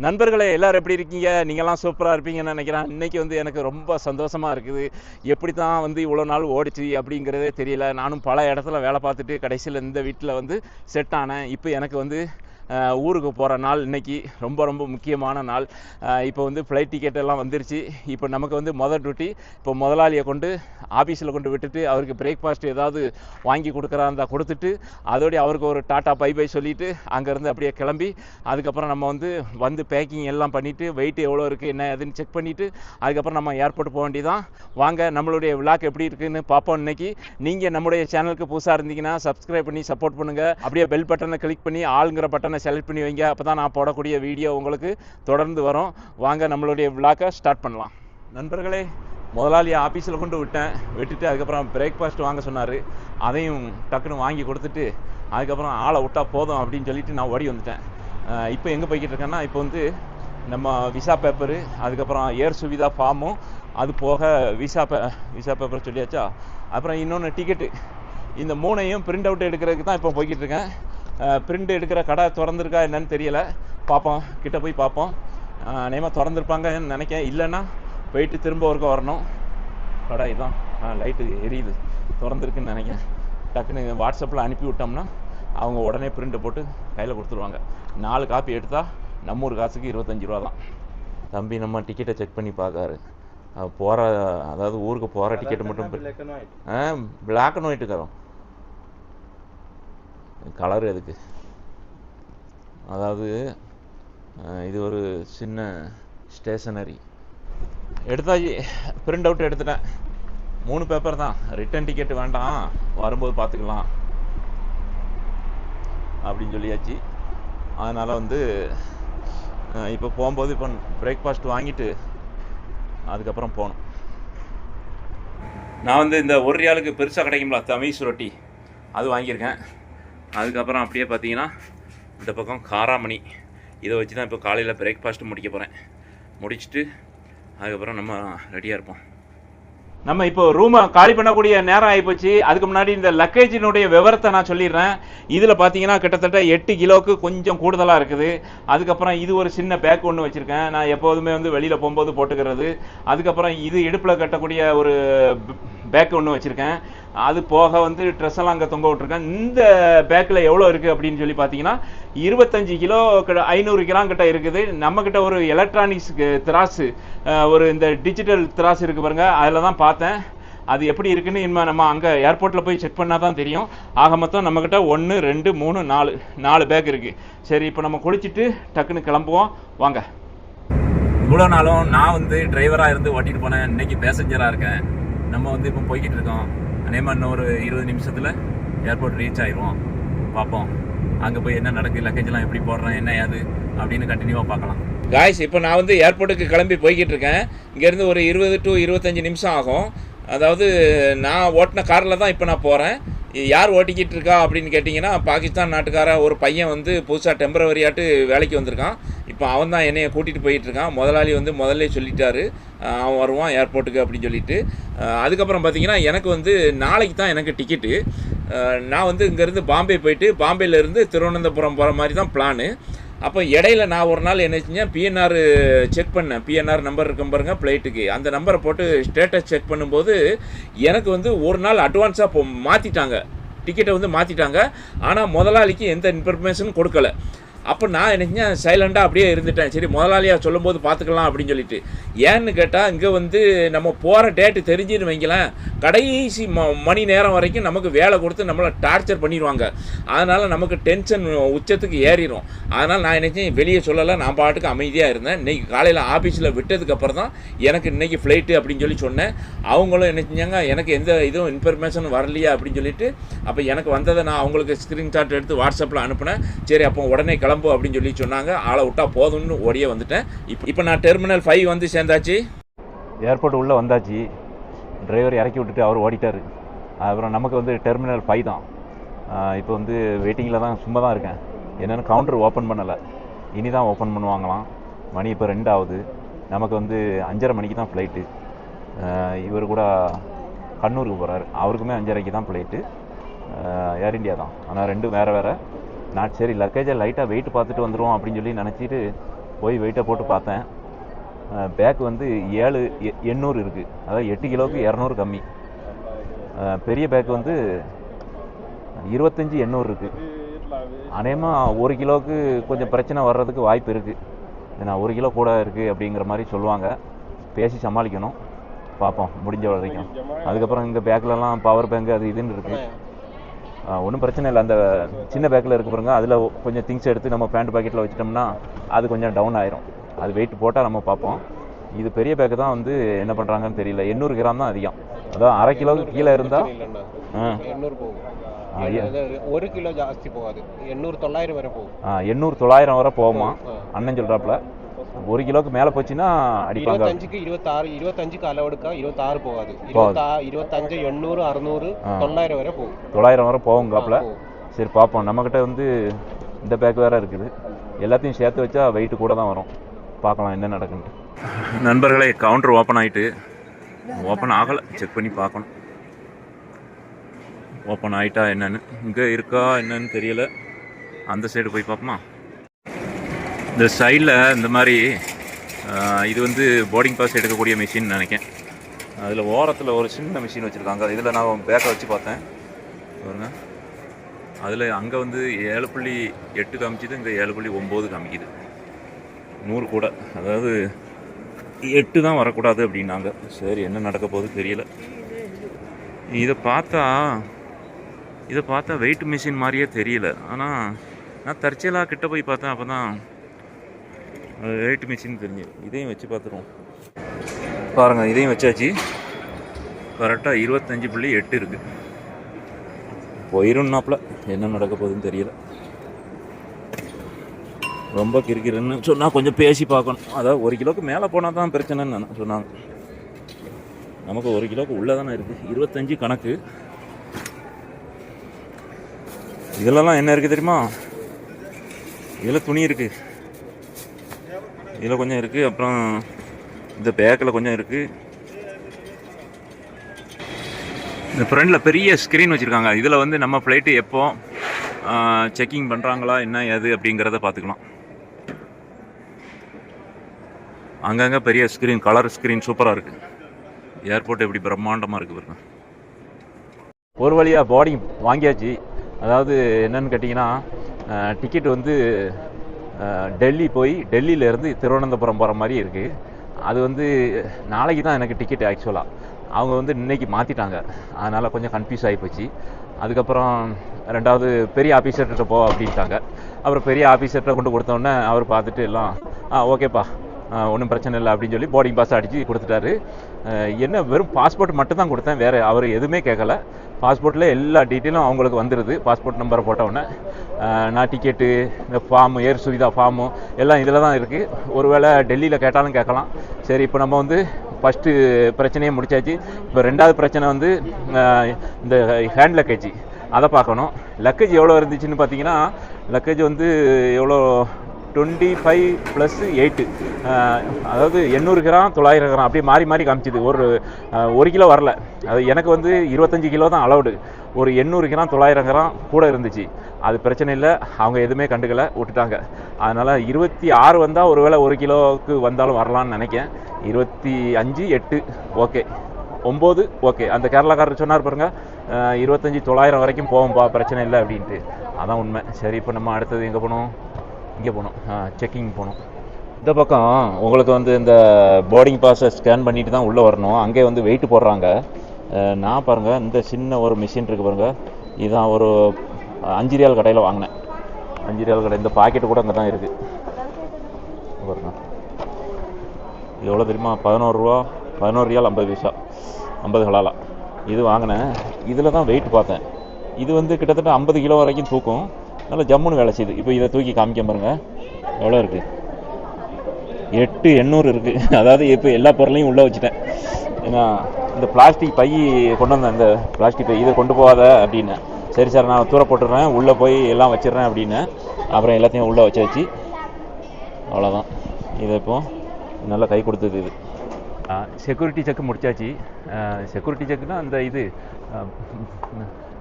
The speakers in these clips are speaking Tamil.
நண்பர்களே எல்லாரும் எப்படி இருக்கீங்க? நீங்கள்லாம் சூப்பராக இருப்பீங்கன்னு நினைக்கிறேன். இன்றைக்கி வந்து எனக்கு ரொம்ப சந்தோஷமாக இருக்குது. எப்படி தான் வந்து இவ்வளோ நாள் ஓடிச்சு அப்படிங்கிறதே தெரியல. நானும் பல இடத்துல வேலை பார்த்துட்டு கடைசியில் இந்த வீட்டில் வந்து செட் ஆனேன். இப்போ எனக்கு வந்து ஊருக்கு போகிற நாள் இன்றைக்கி ரொம்ப முக்கியமான நாள். இப்போ வந்து ஃப்ளைட் டிக்கெட் எல்லாம் வந்துருச்சு. இப்போ நமக்கு வந்து டியூட்டி இப்போ முதலாளியை கொண்டு ஆஃபீஸில் கொண்டு விட்டுட்டு அவருக்கு பிரேக்ஃபாஸ்ட் ஏதாவது வாங்கி கொடுக்குறாந்தா கொடுத்துட்டு அதோடய அவருக்கு ஒரு டாட்டா பை சொல்லிவிட்டு அங்கேருந்து அப்படியே கிளம்பி அதுக்கப்புறம் நம்ம வந்து பேக்கிங் எல்லாம் பண்ணிவிட்டு வெயிட் எவ்வளோ இருக்குது என்ன ஏதுன்னு செக் பண்ணிவிட்டு அதுக்கப்புறம் நம்ம ஏர்போர்ட் போக வேண்டியதான். வாங்க நம்மளுடைய விளாக் எப்படி இருக்குதுன்னு பார்ப்போம். இன்றைக்கி நீங்கள் நம்முடைய சேனலுக்கு புதுசாக இருந்தீங்கன்னா சப்ஸ்கிரைப் பண்ணி சப்போர்ட் பண்ணுங்கள். அப்படியே பெல் பட்டனை கிளிக் பண்ணி ஆளுங்கிற பட்டனை செலக்ட் பண்ணி வைங்க. அப்போ தான் நான் போடக்கூடிய வீடியோ உங்களுக்கு தொடர்ந்து வரும். வாங்க நம்மளுடைய விளாக்கை ஸ்டார்ட் பண்ணலாம். நண்பர்களே, முதலாளியை ஆஃபீஸில் கொண்டு விட்டுட்டு அதுக்கப்புறம் பிரேக்ஃபாஸ்ட் வாங்க சொன்னார். அதையும் டக்குன்னு வாங்கி கொடுத்துட்டு அதுக்கப்புறம் ஆளை விட்டால் போதும் அப்படின்னு சொல்லிட்டு நான் ஓடி வந்துட்டேன். இப்போ எங்கே போய்கிட்டு இருக்கேன்னா, இப்போ வந்து நம்ம விசா பேப்பரு, அதுக்கப்புறம் ஏர் சுவிதா ஃபார்மும், அது போக விசா பேப்பர் சொல்லியாச்சா, அப்புறம் இன்னொன்று டிக்கெட்டு, இந்த மூணையும் பிரிண்ட் அவுட் எடுக்கிறதுக்கு தான் இப்போ போய்கிட்டு இருக்கேன். பிரிண்ட் எடுக்கிற கடை திறந்துருக்கா என்னன்னு தெரியலை. பார்ப்போம், கிட்ட போய் பார்ப்போம். நேமாக திறந்துருப்பாங்கன்னு நினைக்கிறேன். இல்லைன்னா போயிட்டு திரும்ப ஒருக்க வரணும். கடை இதுதான், லைட்டு எரியுது, திறந்துருக்குன்னு நினைக்கிறேன். டக்குன்னு வாட்ஸ்அப்பில் அனுப்பி விட்டோம்னா அவங்க உடனே பிரிண்ட்டை போட்டு கையில் கொடுத்துருவாங்க. 4 காப்பி எடுத்தால் நம்ம ஊர் காசுக்கு 25 ரூபா தான். தம்பி நம்ம டிக்கெட்டை செக் பண்ணி பார்க்காரு. போகிற அதாவது ஊருக்கு போகிற டிக்கெட்டு மட்டும் பிளாக் அண்ட் ஒயிட்டு தரோம். கலரு எதுக்கு, அதாவது இது ஒரு சின்ன ஸ்டேஷனரி எடுத்தாச்சு. பிரிண்ட் அவுட் எடுத்துட்டேன். 3 பேப்பர் தான். ரிட்டன் டிக்கெட்டு வேண்டாம், வரும்போது பார்த்துக்கலாம் அப்படின்னு சொல்லியாச்சு. அதனால் வந்து இப்போ போகும்போது இப்போ பிரேக்ஃபாஸ்ட் வாங்கிட்டு அதுக்கப்புறம் போகணும். நான் வந்து இந்த ஒரு ரியாலுக்கு பெருசாக கிடைக்கும்ல தமீஸ் ரொட்டி, அது வாங்கியிருக்கேன். அதுக்கப்புறம் அப்படியே பார்த்தீங்கன்னா இந்த பக்கம் காராமணி, இதை வச்சு தான் இப்போ காலையில் பிரேக்ஃபாஸ்ட்டு முடிக்க போகிறேன். முடிச்சுட்டு அதுக்கப்புறம் நம்ம ரெடியாக இருப்போம். நம்ம இப்போ ரூமை காலி பண்ணக்கூடிய நேரம் ஆகிப்போச்சு. அதுக்கு முன்னாடி இந்த லக்கேஜினுடைய விவரத்தை நான் சொல்லிடுறேன். இதில் பார்த்தீங்கன்னா கிட்டத்தட்ட 8 கிலோவுக்கு கொஞ்சம் கூடுதலாக இருக்குது. அதுக்கப்புறம் இது ஒரு சின்ன பேக் ஒன்று வச்சுருக்கேன், நான் எப்போதுமே வந்து வெளியில் போகும்போது போட்டுக்கிறது. அதுக்கப்புறம் இது இடுப்பில் கட்டக்கூடிய ஒரு பேக் ஒன்று வச்சுருக்கேன். அது போக வந்து ட்ரெஸ் எல்லாம் அங்கே தொங்க விட்டுருக்கேன். இந்த பேக்கில் எவ்வளோ இருக்குது அப்படின்னு சொல்லி பார்த்தீங்கன்னா 25 கிலோ 500 கிராம் கிட்ட இருக்குது. நம்மக்கிட்ட ஒரு எலக்ட்ரானிக்ஸ் திராசு, ஒரு இந்த டிஜிட்டல் திராசு இருக்குது பாருங்கள், அதில் தான் பார்த்தேன். அது எப்படி இருக்குன்னு இனிமேல் நம்ம அங்கே ஏர்போர்ட்டில் போய் செக் பண்ணால் தான் தெரியும். ஆக மொத்தம் நம்மக்கிட்ட 1 2 3 4 பேக் இருக்குது. சரி, இப்போ நம்ம குளிச்சுட்டு டக்குன்னு கிளம்புவோம், வாங்க. இவ்வளோ நாளும் நான் வந்து டிரைவராக இருந்து ஓட்டிகிட்டு போனேன், இன்னைக்கு பேசஞ்சராக இருக்கேன். நம்ம வந்து இப்போ போய்கிட்டு இருக்கோம். அதேமாதிரி இன்னும் ஒரு 20 நிமிஷத்தில் ஏர்போர்ட் ரீச் ஆயிடுவோம். பார்ப்போம் அங்கே போய் என்ன நடக்குது, லக்கேஜ்லாம் எப்படி போடுறேன், என்ன ஏது அப்படின்னு கண்டினியூவாக பார்க்கலாம். காய்ஸ், இப்போ நான் வந்து ஏர்போர்ட்டுக்கு கிளம்பி போய்கிட்டு இருக்கேன். இங்கேருந்து ஒரு 20 to 25 நிமிஷம் ஆகும். அதாவது நான் ஓட்டின காரில் தான் இப்போ நான் போகிறேன். யார் ஓட்டிக்கிட்டு இருக்கா அப்படின்னு கேட்டிங்கன்னா, பாகிஸ்தான் நாட்டுக்கார ஒரு பையன் வந்து புதுசாக டெம்பரவரியாட்டு வேலைக்கு வந்திருக்கான். இப்போ அவன் தான் என்னையை கூட்டிகிட்டு போயிட்டுருக்கான். முதலாளி வந்து முதல்ல சொல்லிட்டாரு அவன் வருவான் ஏர்போர்ட்டுக்கு அப்படின்னு சொல்லிட்டு. அதுக்கப்புறம் பார்த்திங்கன்னா எனக்கு வந்து நாளைக்கு தான் எனக்கு டிக்கெட்டு. நான் வந்து இங்கேருந்து பாம்பே போயிட்டு பாம்பேலேருந்து திருவனந்தபுரம் போகிற மாதிரி தான் பிளானு. அப்போ இடையில நான் ஒரு நாள் என்ன செஞ்சேன், பிஎன்ஆர் செக் பண்ணேன். பிஎன்ஆர் நம்பர் இருக்கும் பாருங்கள் ஃப்ளைட்டுக்கு, அந்த நம்பரை போட்டு ஸ்டேட்டஸ் செக் பண்ணும்போது எனக்கு வந்து ஒரு நாள் அட்வான்ஸாக மாற்றிட்டாங்க, டிக்கெட்டை வந்து மாற்றிட்டாங்க. ஆனால் முதலாளிக்கு எந்த இன்ஃபர்மேஷனும் கொடுக்கல. அப்போ நான் என்ன சைலண்டாக அப்படியே இருந்துட்டேன். சரி, முதலாளியாக சொல்லும்போது பார்த்துக்கலாம் அப்படின்னு சொல்லிட்டு. ஏன்னு கேட்டால் இங்கே வந்து நம்ம போகிற டேட்டு தெரிஞ்சுன்னு வைங்களேன், கடைசி மணி நேரம் வரைக்கும் நமக்கு வேலை கொடுத்து நம்மளை டார்ச்சர் பண்ணிடுவாங்க. அதனால் நமக்கு டென்ஷன் உச்சத்துக்கு ஏறிடும். அதனால் நான் நினச்சேன் வெளியே சொல்லலை, நான் பாட்டுக்கு அமைதியாக இருந்தேன். இன்றைக்கி காலையில் ஆஃபீஸில் விட்டதுக்கப்புறம் தான் எனக்கு இன்றைக்கி ஃப்ளைட்டு அப்படின்னு சொல்லி சொன்னேன். அவங்களும் என்ன செஞ்சாங்க, எனக்கு எந்த இதுவும் இன்ஃபர்மேஷன் வரலையா அப்படின்னு சொல்லிட்டு, அப்போ எனக்கு வந்ததை நான் அவங்களுக்கு ஸ்க்ரீன்ஷாட் எடுத்து வாட்ஸ்அப்பில் அனுப்பினேன். சரி, அப்போ உடனே கிளம்பு அப்படின்னு சொல்லி சொன்னாங்க. ஆளை விட்டா போதும்னு ஓடியே வந்துட்டேன். இப்போ நான் டெர்மினல் 5 வந்து சேர்ந்தாச்சு. ஏர்போர்ட் உள்ளே வந்தாச்சு. டிரைவர் இறக்கி விட்டுட்டு அவர் ஓடிட்டார். அப்புறம் நமக்கு வந்து டெர்மினல் 5 தான். இப்போ வந்து வெயிட்டிங்கில் தான், சும்மா தான் இருக்கேன். என்னென்னு கவுண்டர் ஓப்பன் பண்ணலை, இனி தான் ஓப்பன் பண்ணுவாங்களாம். மணி இப்போ 2 ஆகுது. நமக்கு வந்து 5:30 மணிக்கு தான் ஃப்ளைட்டு. இவர் கூட கண்ணூருக்கு போகிறார், அவருக்குமே 5:30க்கு தான் ஃப்ளைட்டு. ஏர் இண்டியா தான், ஆனால் 2 வேறு. நான் சரி லக்கேஜை லைட்டாக வெயிட் பார்த்துட்டு வந்துடுவோம் அப்படின்னு சொல்லி நினச்சிட்டு போய் வெயிட்டை போட்டு பார்த்தேன். பேக் வந்து 7,800 இருக்குது. அதாவது 8 கிலோவுக்கு 200 கம்மி. பெரிய பேக் வந்து 25,800 இருக்குது. அநேகமாக 1 கிலோவுக்கு கொஞ்சம் பிரச்சனை வர்றதுக்கு வாய்ப்பு இருக்குது. ஏன்னா 1 கிலோ கூட இருக்குது அப்படிங்கிற மாதிரி சொல்லுவாங்க. பேசி சமாளிக்கணும், பார்ப்போம் முடிஞ்ச வரைக்கும். அதுக்கப்புறம் இந்த பேக்கிலலாம் பவர் பேங்க் அது இதுன்னு இருக்குது. ஒன்றும் பிரச்சனை இல்லை. அந்த சின்ன பேக்கில் இருக்க பாருங்க, அதில் கொஞ்சம் திங்ஸ் எடுத்து நம்ம பேண்ட் பாக்கெட்டில் வச்சிட்டோம்னா அது கொஞ்சம் டவுன் ஆயிரும். அது வெயிட் போட்டால் நம்ம பார்ப்போம். இது பெரிய பேக்கு தான் வந்து என்ன பண்ணுறாங்கன்னு தெரியல. 800 கிராம் தான் அதிகம். அதாவது அரை கிலோவுக்கு கீழே இருந்தால் 800 போகும். 1 கிலோ ஜாஸ்தி போகாது. 800-900 வரை போகும். 800-900 வரை போகுமா அண்ணன் சொல்கிறாப்புல. 1 கிலோவுக்கு மேலே போச்சுன்னா அடிப்பாங்க. 25க்கு 26, 25க்கு அளவெடுக்கா 26 போகாது. 25, 800, 600, 900 வரை போகும். 900 வரை போகுங்காப்புல. சரி பார்ப்போம். நம்மக்கிட்ட வந்து இந்த பேக் வேறு இருக்குது. எல்லாத்தையும் சேர்த்து வச்சா வெயிட்டு கூட தான் வரும். பார்க்கலாம் என்ன நடக்குன்னு. நண்பர்களே, கவுண்டர் ஓப்பன் ஆகிட்டு ஓப்பன் ஆகலை, செக் பண்ணி பார்க்கணும் ஓப்பன் ஆகிட்டா என்னன்னு. இங்கே இருக்கா என்னன்னு தெரியலை. அந்த சைடு போய் பார்ப்போமா. இந்த சைடில் இந்த மாதிரி இது வந்து போர்டிங் பாஸ் எடுக்கக்கூடிய மிஷின் நினைக்கிறேன். அதில் ஓரத்தில் ஒரு சின்ன மிஷின் வச்சுருக்காங்க. இதில் நான் பேக்கை வச்சு பார்த்தேன் பாருங்க. அதில் அங்கே வந்து 7.8 காமிச்சிது, இங்கே 7.9 காமிக்குது. 100 கூட, அதாவது 8 தான் வரக்கூடாது அப்படின்னாங்க. சரி என்ன நடக்க போகுது தெரியல. இதை பார்த்தா வெயிட் மிஷின் மாதிரியே தெரியல. ஆனால் நான் தற்செயலாக கிட்ட போய் பார்த்தேன். அப்போ தான் வெயிட் மிஷின் தெரிஞ்சு. இதையும் வச்சு பார்த்துருவோம் பாருங்கள். இதையும் வச்சாச்சு. கரெக்டாக 25.8 இருக்குது. போயிருந்தாப்புல என்ன நடக்க போகுதுன்னு தெரியல. ரொம்ப கிறுக்கிறுன்னு சொன்னால் கொஞ்சம் பேசி பார்க்கணும். அதாவது 1 கிலோவுக்கு மேலே போனால் தான் பிரச்சனைன்னு சொன்னாங்க. நமக்கு 1 கிலோவுக்கு உள்ளே தானே இருக்குது. 25 கணக்கு. இதிலலாம் என்ன இருக்குது தெரியுமா? இதில் துணி இருக்குது, இதில் கொஞ்சம் இருக்குது, அப்புறம் இந்த பேக்கில் கொஞ்சம் இருக்குது. இந்த ஃப்ரண்டில் பெரிய ஸ்க்ரீன் வச்சுருக்காங்க. இதில் வந்து நம்ம ஃப்ளைட்டு எப்போ செக்கிங் பண்ணுறாங்களா என்ன ஏது அப்படிங்கிறத பார்த்துக்கலாம். அங்கங்கே பெரிய ஸ்க்ரீன், கலர் ஸ்க்ரீன் சூப்பராக இருக்குது. ஏர்போர்ட் எப்படி பிரம்மாண்டமாக இருக்குது பாருங்க. ஒரு வழியாக போர்டிங் வாங்கியாச்சு. அதாவது என்னென்னு கேட்டிங்கன்னா, டிக்கெட் வந்து டெல்லி போய் டெல்லியிலேருந்து திருவனந்தபுரம் போகிற மாதிரி இருக்குது. அது வந்து நாளைக்கு தான் எனக்கு டிக்கெட். ஆக்சுவலாக அவங்க வந்து இன்றைக்கி மாற்றிட்டாங்க. அதனால் கொஞ்சம் கன்ஃபியூஸ் ஆகி போச்சு. அதுக்கப்புறம் ரெண்டாவது பெரிய ஆஃபீஸர்கிட்ட போ அப்படின்ட்டாங்க. அப்புறம் பெரிய ஆஃபீஸர்கிட்ட கொண்டு கொடுத்தோன்னே அவர் பார்த்துட்டு எல்லாம் ஓகேப்பா ஒன்றும் பிரச்சனை இல்லை அப்படின்னு சொல்லி போர்டிங் பாஸ் அடித்து கொடுத்துட்டாரு. என்ன வெறும் பாஸ்போர்ட் மட்டும் தான் கொடுத்தேன், வேறு அவர் எதுவுமே கேட்கல. பாஸ்போர்ட்டில் எல்லா டீட்டெயிலும் அவங்களுக்கு வந்துடுது. பாஸ்போர்ட் நம்பரை போட்டவுடனே நான் டிக்கெட்டு, இந்த ஃபார்மு, ஏர் சுவிதா ஃபார்மு எல்லாம் இதில் தான் இருக்குது. ஒருவேளை டெல்லியில் கேட்டாலும் கேட்கலாம். சரி, இப்போ நம்ம வந்து ஃபஸ்ட்டு பிரச்சனையே முடிச்சாச்சு. இப்போ ரெண்டாவது பிரச்சனை வந்து இந்த ஹேண்ட் லக்கேஜ், அதை பார்க்கணும். லக்கேஜ் எவ்வளோ இருந்துச்சுன்னு பார்த்தீங்கன்னா, லக்கேஜ் வந்து எவ்வளோ 25 + 8, அதாவது 800 கிராம் 900 கிராம் அப்படியே மாறி மாறி காமிச்சிது. ஒரு கிலோ வரல. அது எனக்கு வந்து 25 கிலோ தான் அலௌடு. ஒரு 800 கிராம் 900 கிராம் கூட இருந்துச்சு. அது பிரச்சனை இல்லை, அவங்க எதுவுமே கண்டுக்கலை, விட்டுட்டாங்க. அதனால் 26 வந்தால் ஒருவேளை 1 கிலோவுக்கு வந்தாலும் வரலான்னு நினைக்கிறேன். 25, 8 ஓகே, 9 ஓகே. அந்த கேரளாக்காரர் சொன்னார் பாருங்க, 25,900 வரைக்கும் போவோம்ப்பா, பிரச்சனை இல்லை அப்படின்ட்டு. அதான் உண்மை. சரி, இப்போ நம்ம அடுத்தது எங்கே போகணும்? இங்கே போகணும், செக்கிங் போகணும். இந்த பக்கம் உங்களுக்கு வந்து இந்த போர்டிங் பாஸை ஸ்கேன் பண்ணிட்டு தான் உள்ளே வரணும். அங்கே வந்து வெயிட் போடுறாங்க. நான் பாருங்கள், இந்த சின்ன ஒரு மிஷின் இருக்குது பாருங்கள். இதுதான் ஒரு 5 ரியால் கடையில் வாங்கினேன். 5 ரியால் கடை. இந்த பாக்கெட்டு கூட அங்கே தான் இருக்குது பாருங்க. இது எவ்வளோ தெரியுமா? 11 ரூபா, 11 ரியால் 50 பைசா, 50 ஹலாலா. இது வாங்கினேன். இதில் தான் வெயிட் பார்த்தேன். இது வந்து கிட்டத்தட்ட 50 கிலோ வரைக்கும் தூக்கும். நல்லா ஜம்முன்னு வேலை செய்யுது. இப்போ இதை தூக்கி காமிக்க பாருங்க, எவ்வளோ இருக்குது? 8,800 இருக்குது. அதாவது இப்போ எல்லா பொருளையும் உள்ளே வச்சுட்டேன். ஏன்னா இந்த பிளாஸ்டிக் பை கொண்டு வந்தேன். இந்த பிளாஸ்டிக் பை இதை கொண்டு போகாத அப்படின்னு. சரி சார், நான் தூர போட்டுடுறேன், உள்ளே போய் எல்லாம் வச்சிடுறேன் அப்படின்னு. அப்புறம் எல்லாத்தையும் உள்ளே வச்சாச்சு. அவ்வளோதான். இதை இப்போ நல்லா கை கொடுத்தது. இது செக்யூரிட்டி செக் முடிச்சாச்சு. செக்யூரிட்டி செக்குனா இந்த இது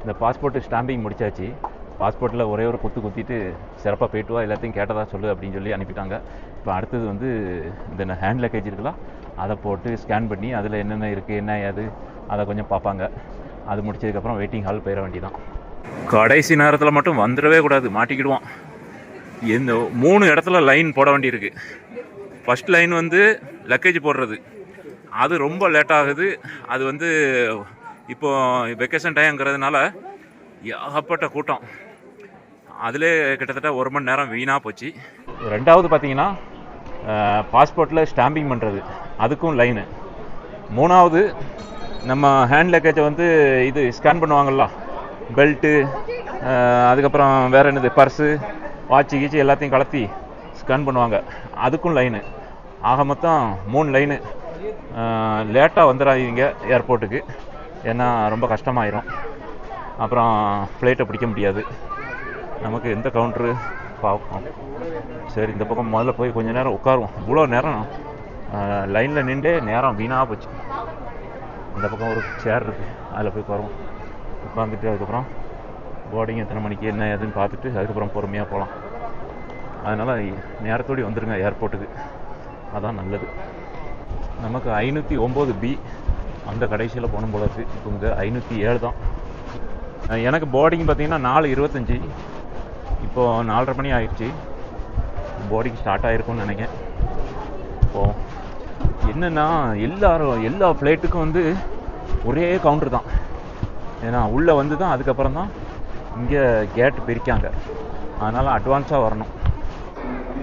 இந்த பாஸ்போர்ட்டு ஸ்டாம்பிங் முடிச்சாச்சு. பாஸ்போர்ட்டில் ஒரே ஒரு குத்து குத்திட்டு சிறப்பாக போயிட்டு வா, எல்லாத்தையும் கேட்டதாக சொல்லு அப்படின்னு சொல்லி அனுப்பிட்டாங்க. இப்போ அடுத்தது வந்து இந்த ஹேண்ட் லக்கேஜ் இருக்கலாம், அதை போட்டு ஸ்கேன் பண்ணி அதில் என்னென்ன இருக்குது என்ன ஏது அதை கொஞ்சம் பார்ப்பாங்க. அது முடிச்சதுக்கப்புறம் வெயிட்டிங் ஹால் போயிட வேண்டியதான். கடைசி நேரத்தில் மட்டும் வந்துடவே கூடாது, மாட்டிக்கிடுவோம். இந்த 3 இடத்துல லைன் போட வேண்டியிருக்கு. ஃபஸ்ட் லைன் வந்து லக்கேஜ் போடுறது, அது ரொம்ப லேட் ஆகுது. அது வந்து இப்போது வெக்கேஷன் டைம்ங்கிறதுனால ஏகப்பட்ட கூட்டம், அதிலே கிட்டத்தட்ட 1 மணி நேரம் வீணாக போச்சு. ரெண்டாவது பார்த்தீங்கன்னா பாஸ்போர்ட்டில் ஸ்டாம்பிங் பண்ணுறது, அதுக்கும் லைனு. மூணாவது நம்ம ஹேண்ட் லக்கேஜை வந்து இது ஸ்கேன் பண்ணுவாங்கள்ல, பெல்ட்டு, அதுக்கப்புறம் வேறு என்னது பர்ஸு வாட்சி கீச்சு எல்லாத்தையும் கலத்தி ஸ்கேன் பண்ணுவாங்க, அதுக்கும் லைனு. ஆக மொத்தம் 3 லைனு. லேட்டாக வந்துடாதீங்க ஏர்போர்ட்டுக்கு, ஏன்னா ரொம்ப கஷ்டமாயிரும். அப்புறம் ஃப்ளைட்டை பிடிக்க முடியாது. நமக்கு எந்த கவுண்ட்ரு பார்ப்போம். சரி, இந்த பக்கம் முதல்ல போய் கொஞ்சம் நேரம் உட்காருவோம். இவ்வளோ நேரம் லைனில் நின்று நேரம் வீணாக போச்சு. இந்த பக்கம் ஒரு சேர் இருக்குது, அதில் போய் உட்காருவோம். உட்காந்துட்டு அதுக்கப்புறம் போர்டிங் எத்தனை மணிக்கு என்ன ஏதுன்னு பார்த்துட்டு அதுக்கப்புறம் பொறுமையாக போகலாம். அதனால் நேரத்தோடு வந்துடுங்க ஏர்போர்ட்டுக்கு, அதான் நல்லது. நமக்கு 509B அந்த கடைசியில் போகணும் போல இருக்குது. இப்போ இங்கே 507 தான். எனக்கு போர்டிங் பார்த்திங்கன்னா 4:25, இப்போது 4:30 மணி ஆயிடுச்சு. போர்டிங் ஸ்டார்ட் ஆகிருக்கும்னு நினைக்கிறேன். இப்போது என்னென்னா எல்லா ஃப்ளைட்டுக்கும் வந்து ஒரே கவுண்டர் தான். ஏன்னா உள்ளே வந்து தான் அதுக்கப்புறம் தான் இங்கே கேட்டு பிரிக்காங்க. அதனால் அட்வான்ஸாக வரணும்.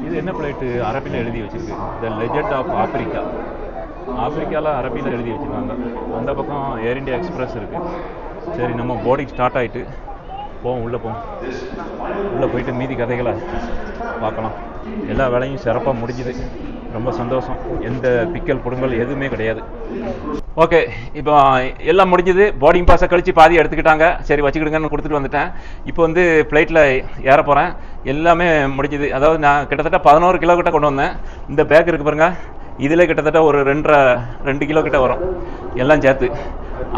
இது என்ன ஃப்ளைட்டு அரபியில் எழுதி வச்சுருக்கு, த லெஜெண்ட் ஆஃப் ஆப்பிரிக்கா. ஆப்பிரிக்காவில் அரபியில் எழுதி வச்சுருக்காங்க. அந்த பக்கம் ஏர் இண்டியா எக்ஸ்பிரஸ் இருக்குது. சரி, நம்ம போர்டிங் ஸ்டார்ட் ஆகிட்டு போவோம், உள்ளே போவோம். உள்ளே போயிட்டு மீதி கதைகளை பார்க்கலாம். எல்லா வேலையும் சிறப்பாக முடிஞ்சுது, ரொம்ப சந்தோஷம். எந்த பிக்கல் புடுங்கல் எதுவுமே கிடையாது. ஓகே, இப்போ எல்லாம் முடிஞ்சுது. போர்டிங் பாஸை கழித்து பாதி எடுத்துக்கிட்டாங்க. சரி வச்சுக்கிடுங்கன்னு கொடுத்துட்டு வந்துட்டேன். இப்போ வந்து ஃப்ளைட்டில் ஏற போகிறேன். எல்லாமே முடிஞ்சுது. அதாவது நான் கிட்டத்தட்ட 11 கிலோ கிட்ட கொண்டு வந்தேன். இந்த பேக் இருக்குது பாருங்கள், இதில் கிட்டத்தட்ட ஒரு 2 கிலோ கிட்ட வரும் எல்லாம் சேர்த்து.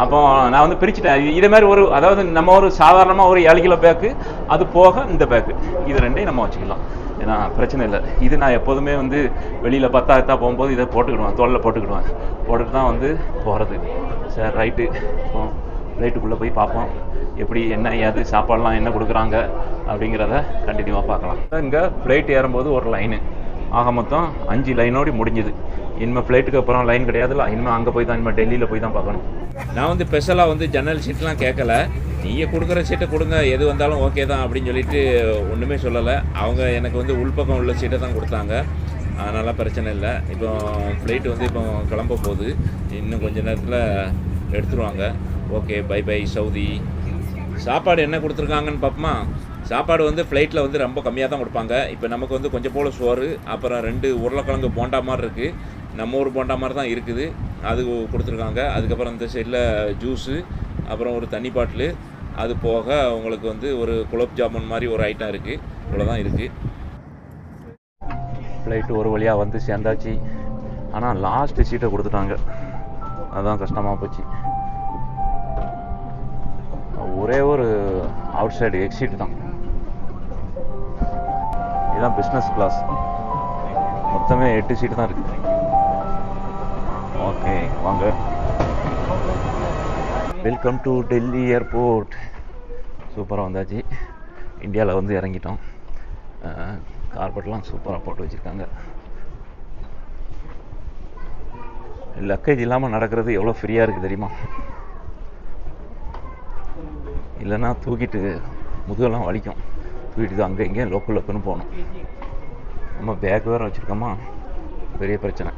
அப்போ நான் வந்து பிரிச்சுட்டேன். இதே மாதிரி அதாவது நம்ம ஒரு சாதாரணமாக ஒரு 7 கிலோ பேக்கு, அது போக இந்த பேக்கு, இது ரெண்டையும் நம்ம வச்சுக்கலாம். ஏன்னா பிரச்சனை இல்லை. இது நான் எப்போதுமே வந்து வெளியில் பத்தாயிரத்தா போகும்போது இதை போட்டுக்கிடுவேன், தோளில் போட்டுட்டு தான் வந்து போகிறது. சரி, ரைட்டு. இப்போ ஃப்ளைட்டுக்குள்ளே போய் பார்ப்போம் எப்படி என்ன ஏது சாப்பாடெலாம் என்ன கொடுக்குறாங்க அப்படிங்கிறத கண்டினியூவாக பார்க்கலாம். இங்கே ஃப்ளைட் ஏறும்போது ஒரு லைனு, ஆக மொத்தம் 5 லைனோடு முடிஞ்சுது. இனிமேல் ஃப்ளைட்டுக்கு அப்புறம் லைன் கிடையாதுல்ல, இனிமேல் அங்கே போய் தான், இனிமேல் டெல்லியில் போய் தான் பார்க்கணும். நான் வந்து ஸ்பெஷலாக வந்து ஜன்னல் சீட்லாம் கேட்கல, நீங்கள் கொடுக்குற சீட்டை கொடுங்க, எது வந்தாலும் ஓகே தான் அப்படின்னு சொல்லிட்டு ஒன்றுமே சொல்லலை. அவங்க எனக்கு வந்து உள்பக்கம் உள்ள சீட்டை தான் கொடுத்தாங்க, அதனால் பிரச்சனை இல்லை. இப்போ ஃப்ளைட்டு வந்து இப்போ கிளம்ப போகுது, இன்னும் கொஞ்சம் நேரத்தில் எடுத்துருவாங்க. Okay, bye bye Saudi. சாப்பாடு என்ன கொடுத்துருக்காங்கன்னு பார்ப்போமா? சாப்பாடு வந்து ஃப்ளைட்டில் வந்து ரொம்ப கம்மியாக தான் கொடுப்பாங்க. இப்போ நமக்கு வந்து கொஞ்சம் போல் சோறு, அப்புறம் 2 உருளைக்கிழங்கு போண்டா மாதிரி இருக்குது, நம்ம ஊர் போண்டா மாதிரி தான் இருக்குது, அது கொடுத்துருக்காங்க. அதுக்கப்புறம் இந்த சைடில் ஜூஸு, அப்புறம் ஒரு தண்ணி பாட்டிலு, அது போக உங்களுக்கு வந்து ஒரு குலோப் ஜாமுன் மாதிரி ஒரு ஐட்டம் இருக்குது. இவ்வளோதான் இருக்குது. ஃப்ளைட்டு ஒரு வழியாக வந்து சேர்ந்தாச்சு. ஆனால் லாஸ்ட்டு சீட்டை கொடுத்துட்டாங்க, அதுதான் கஷ்டமாக போச்சு. ஒரே ஒரு அவுட் சைடு எக்ஸிட் தான். இதுதான் பிஸ்னஸ் கிளாஸ். மொத்தமே 8 சீட்டு தான் இருக்குது. ஓகே, வாங்க. Welcome to Delhi airport. சூப்பராக வந்தாச்சு. இந்தியாவில் வந்து இறங்கிட்டோம். கார்பெட்லாம் சூப்பராக போட்டு வச்சுருக்காங்க. லக்கேஜ் இல்லாமல் நடக்கிறது எவ்வளோ ஃப்ரீயாக இருக்குது தெரியுமா? இல்லைன்னா தூக்கிட்டு முதுகெல்லாம் வலிக்கும். தூக்கிட்டு அங்கே இங்கேயும் லோக்கலுக்குன்னு போகணும். நம்ம பேக் வேறு வச்சுருக்கோமா, பெரிய பிரச்சனை.